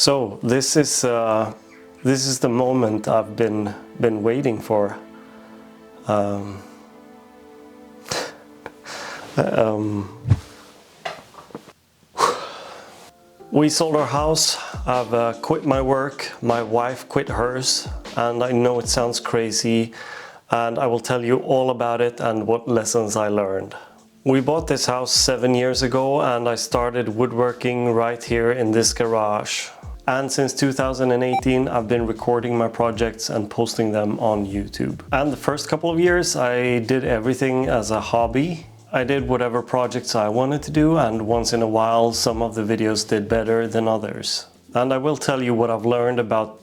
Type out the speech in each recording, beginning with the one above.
So this is the moment I've been waiting for. We sold our house. I've quit my work. My wife quit hers, and I know it sounds crazy, and I will tell you all about it and what lessons I learned. We bought this house 7 years ago, and I started woodworking right here in this garage. And since 2018, I've been recording my projects and posting them on YouTube. And the first couple of years, I did everything as a hobby. I did whatever projects I wanted to do, and once in a while, some of the videos did better than others. And I will tell you what I've learned about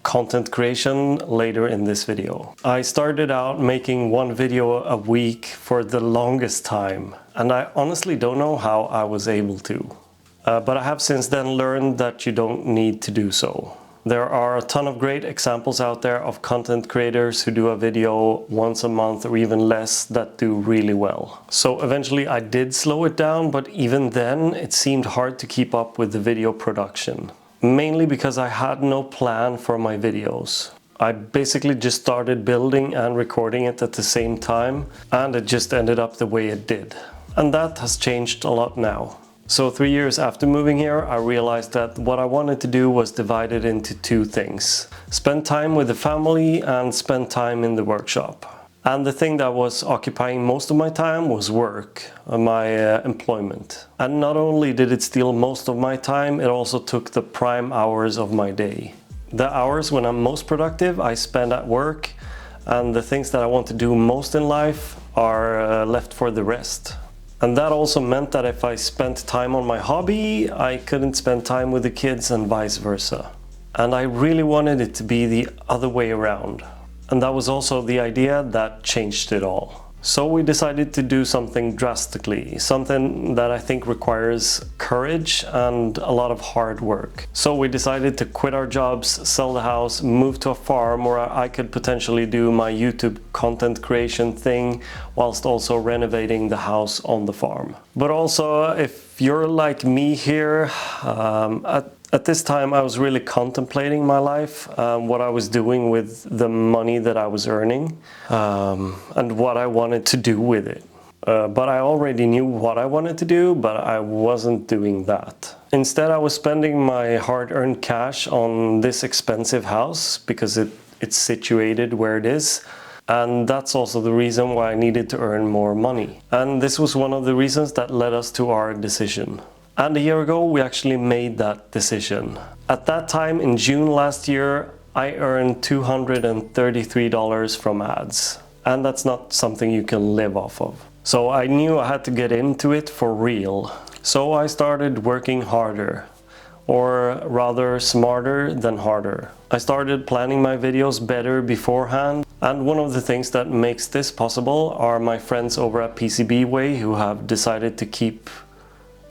content creation later in this video. I started out making one video a week for the longest time, and I honestly don't know how I was able to. But I have since then learned that you don't need to do so. There are a ton of great examples out there of content creators who do a video once a month or even less that do really well. So eventually I did slow it down, but even then it seemed hard to keep up with the video production. Mainly because I had no plan for my videos. I basically just started building and recording it at the same time, and it just ended up the way it did. And that has changed a lot now. So 3 years after moving here, I realized that what I wanted to do was divided into two things. Spend time with the family and spend time in the workshop. And the thing that was occupying most of my time was work, my employment. And not only did it steal most of my time, it also took the prime hours of my day. The hours when I'm most productive, I spend at work, and the things that I want to do most in life are left for the rest. And that also meant that if I spent time on my hobby, I couldn't spend time with the kids and vice versa. And I really wanted it to be the other way around. And that was also the idea that changed it all. So we decided to do something drastically, something that I think requires courage and a lot of hard work. So we decided to quit our jobs, sell the house, move to a farm where I could potentially do my YouTube content creation thing whilst also renovating the house on the farm. But also, if you're like me here, at this time I was really contemplating my life, what I was doing with the money that I was earning, and what I wanted to do with it. But I already knew what I wanted to do, but I wasn't doing that. Instead, I was spending my hard-earned cash on this expensive house because it's situated where it is. And that's also the reason why I needed to earn more money. And this was one of the reasons that led us to our decision. And a year ago, we actually made that decision. At that time, in June last year, I earned $233 from ads. And that's not something you can live off of. So I knew I had to get into it for real. So I started working harder, or rather smarter than harder. I started planning my videos better beforehand. And one of the things that makes this possible are my friends over at PCBWay who have decided to keep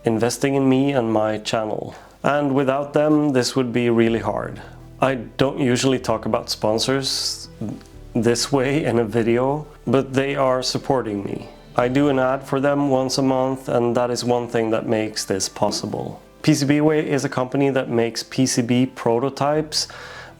investing in me and my channel. And without them, this would be really hard. I don't usually talk about sponsors this way in a video, but they are supporting me. I do an ad for them once a month, and that is one thing that makes this possible. PCBWay is a company that makes PCB prototypes,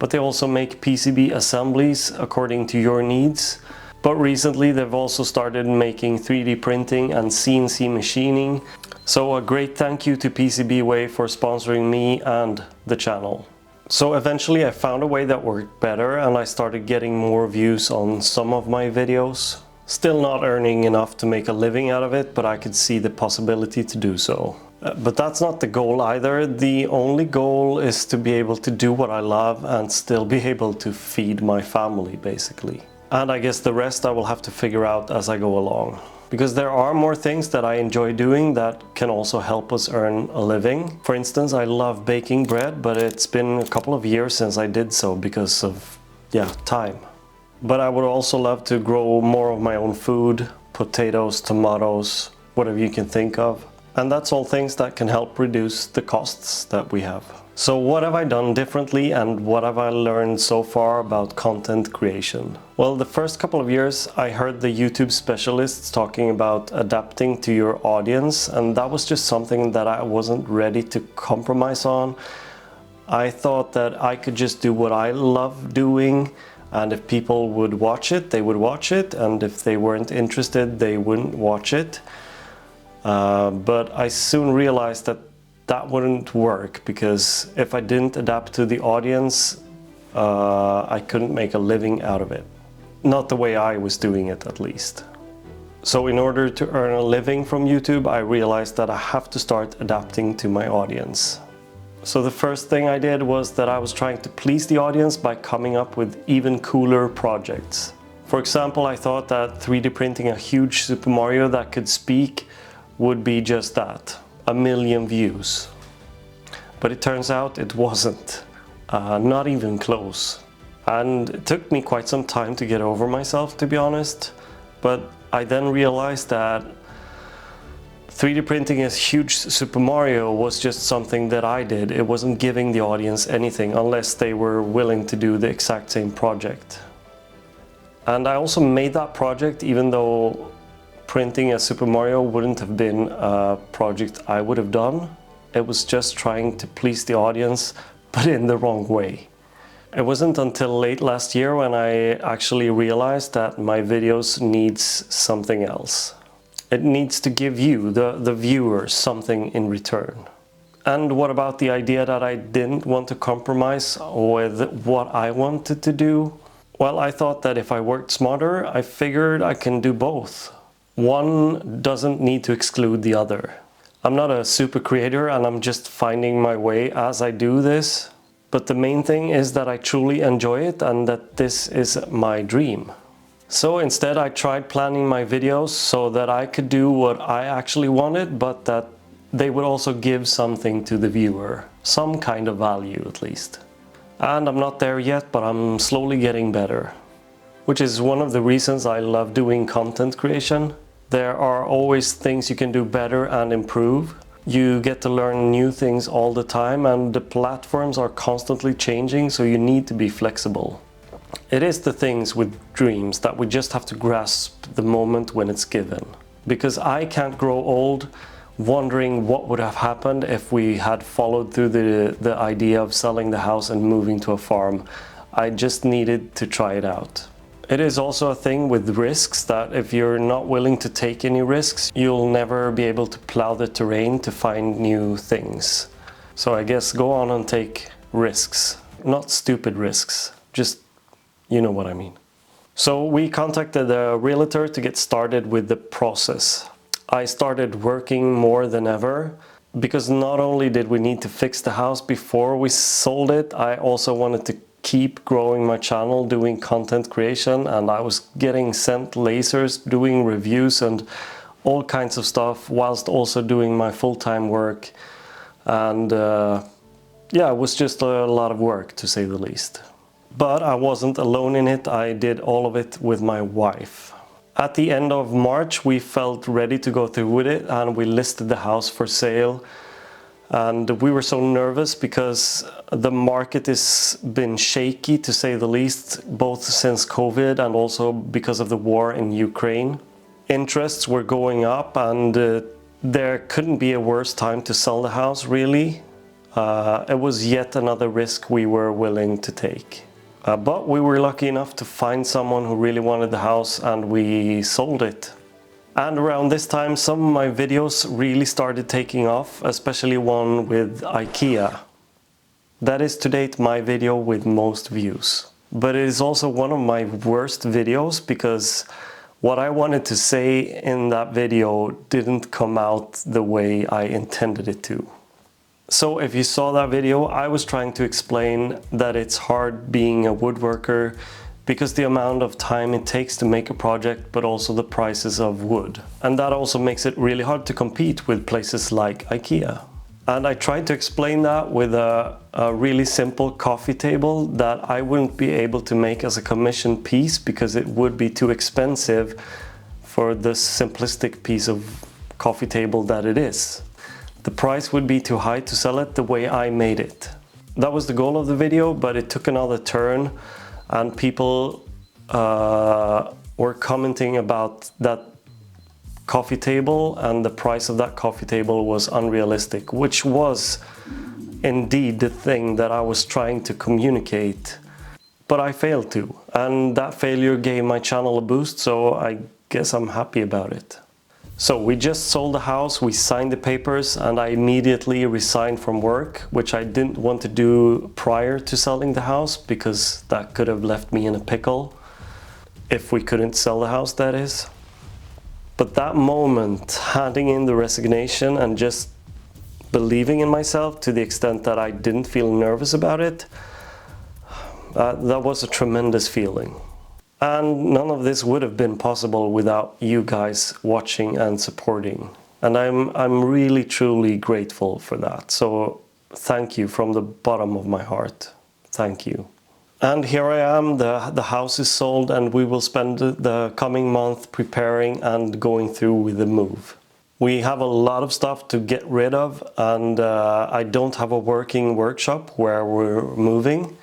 but they also make PCB assemblies according to your needs. But recently they've also started making 3D printing and CNC machining. So a great thank you to PCBWay for sponsoring me and the channel. So eventually I found a way that worked better, and I started getting more views on some of my videos. Still not earning enough to make a living out of it, but I could see the possibility to do so. But that's not the goal either. The only goal is to be able to do what I love and still be able to feed my family, basically. And I guess the rest I will have to figure out as I go along. Because there are more things that I enjoy doing that can also help us earn a living. For instance, I love baking bread, but it's been a couple of years since I did so because of, time. But I would also love to grow more of my own food, potatoes, tomatoes, whatever you can think of. And that's all things that can help reduce the costs that we have. So what have I done differently, and what have I learned so far about content creation? Well, the first couple of years I heard the YouTube specialists talking about adapting to your audience, and that was just something that I wasn't ready to compromise on. I thought that I could just do what I love doing, and if people would watch it, they would watch it, and if they weren't interested, they wouldn't watch it. But I soon realized that that wouldn't work, because if I didn't adapt to the audience, I couldn't make a living out of it. Not the way I was doing it, at least. So in order to earn a living from YouTube, I realized that I have to start adapting to my audience. So the first thing I did was that I was trying to please the audience by coming up with even cooler projects. For example, I thought that 3D printing a huge Super Mario that could speak would be just that, 1 million views. But it turns out it wasn't, not even close. And it took me quite some time to get over myself, to be honest. But I then realized that 3D printing a huge Super Mario was just something that I did. It wasn't giving the audience anything unless they were willing to do the exact same project. And I also made that project even though printing a Super Mario wouldn't have been a project I would have done. It was just trying to please the audience, but in the wrong way. It wasn't until late last year when I actually realized that my videos needs something else. It needs to give you, the viewer, something in return. And what about the idea that I didn't want to compromise with what I wanted to do? Well, I thought that if I worked smarter, I figured I can do both. One doesn't need to exclude the other. I'm not a super creator and I'm just finding my way as I do this. But the main thing is that I truly enjoy it and that this is my dream. So instead I tried planning my videos so that I could do what I actually wanted, but that they would also give something to the viewer. Some kind of value at least. And I'm not there yet, but I'm slowly getting better. Which is one of the reasons I love doing content creation. There are always things you can do better and improve. You get to learn new things all the time, and the platforms are constantly changing, so you need to be flexible. It is the things with dreams that we just have to grasp the moment when it's given. Because I can't grow old wondering what would have happened if we had followed through the idea of selling the house and moving to a farm. I just needed to try it out. It is also a thing with risks that if you're not willing to take any risks, you'll never be able to plow the terrain to find new things. So I guess go on and take risks. Not stupid risks, just you know what I mean. So we contacted a realtor to get started with the process. I started working more than ever because not only did we need to fix the house before we sold it, I also wanted to keep growing my channel, doing content creation, and I was getting sent lasers, doing reviews and all kinds of stuff whilst also doing my full-time work. And yeah, it was just a lot of work, to say the least. But I wasn't alone in it. I did all of it with my wife. At the end of March, we felt ready to go through with it, and we listed the house for sale. And we were so nervous because the market has been shaky, to say the least, both since COVID and also because of the war in Ukraine. Interests were going up, and there couldn't be a worse time to sell the house, really. It was yet another risk we were willing to take. But we were lucky enough to find someone who really wanted the house, and we sold it. And around this time, some of my videos really started taking off, especially one with IKEA. That is to date my video with most views. But it is also one of my worst videos because what I wanted to say in that video didn't come out the way I intended it to. So if you saw that video, I was trying to explain that it's hard being a woodworker because the amount of time it takes to make a project, but also the prices of wood. And that also makes it really hard to compete with places like IKEA. And I tried to explain that with a really simple coffee table that I wouldn't be able to make as a commission piece because it would be too expensive for the simplistic piece of coffee table that it is. The price would be too high to sell it the way I made it. That was the goal of the video, but it took another turn. And people were commenting about that coffee table, and the price of that coffee table was unrealistic, which was indeed the thing that I was trying to communicate, but I failed to. And that failure gave my channel a boost, so I guess I'm happy about it. So we just sold the house, we signed the papers, and I immediately resigned from work, which I didn't want to do prior to selling the house because that could have left me in a pickle. If we couldn't sell the house, that is. But that moment, handing in the resignation and just believing in myself to the extent that I didn't feel nervous about it, that was a tremendous feeling. And none of this would have been possible without you guys watching and supporting. And I'm really truly grateful for that. So thank you from the bottom of my heart. Thank you. And here I am, the house is sold, and we will spend the coming month preparing and going through with the move. We have a lot of stuff to get rid of, and I don't have a working workshop where we're moving.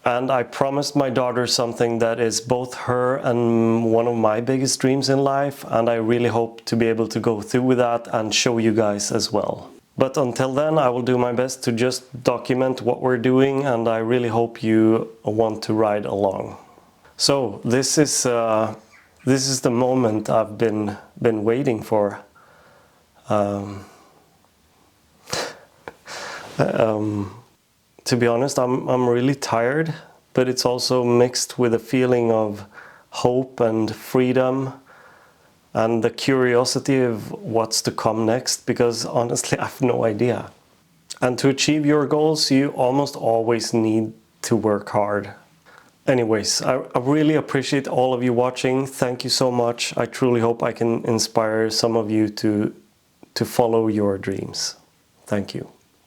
And I promised my daughter something that is both her and one of my biggest dreams in life, and I really hope to be able to go through with that and show you guys as well. But until then, I will do my best to just document what we're doing, and I really hope you want to ride along. So this is the moment I've been waiting for. To be honest, I'm really tired, but it's also mixed with a feeling of hope and freedom and the curiosity of what's to come next, because honestly, I have no idea. And to achieve your goals, you almost always need to work hard. Anyways, I really appreciate all of you watching. Thank you so much. I truly hope I can inspire some of you to follow your dreams. Thank you.